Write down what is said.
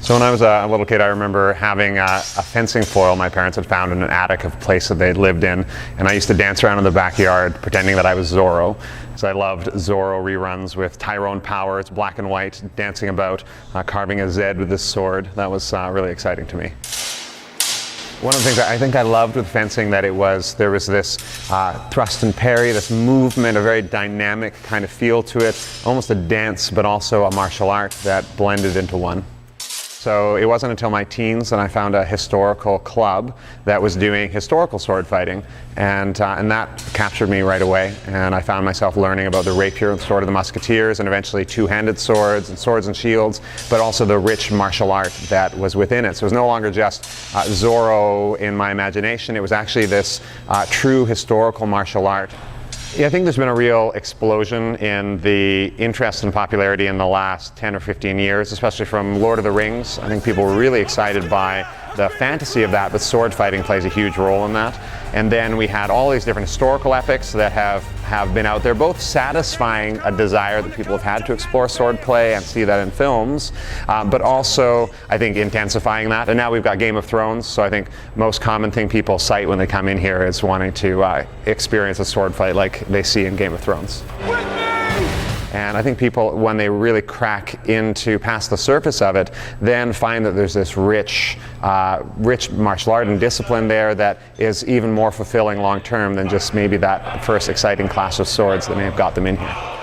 So when I was a little kid, I remember having a fencing foil my parents had found in an attic of a place that they'd lived in, and I used to dance around in the backyard pretending that I was Zorro. So I loved Zorro reruns with Tyrone Power. It's black and white, dancing about, carving a Z with this sword. That was really exciting to me. One of the things that I think I loved with fencing that there was this thrust and parry, this movement, a very dynamic kind of feel to it, almost a dance but also a martial art that blended into one. So it wasn't until my teens that I found a historical club that was doing historical sword fighting, and that captured me right away. And I found myself learning about the rapier and sword of the musketeers, and eventually two-handed swords and shields, but also the rich martial art that was within it. So it was no longer just Zorro in my imagination. It was actually this true historical martial art. Yeah, I think there's been a real explosion in the interest and popularity in the last 10 or 15 years, especially from Lord of the Rings. I think people were really excited by the fantasy of that, but sword fighting plays a huge role in that. And then we had all these different historical epics that have been out there, both satisfying a desire that people have had to explore swordplay and see that in films, but also, I think, intensifying that. And now we've got Game of Thrones, so I think most common thing people cite when they come in here is wanting to experience a sword fight like they see in Game of Thrones. And I think people, when they really crack into past the surface of it, then find that there's this rich martial art and discipline there that is even more fulfilling long term than just maybe that first exciting clash of swords that may have got them in here.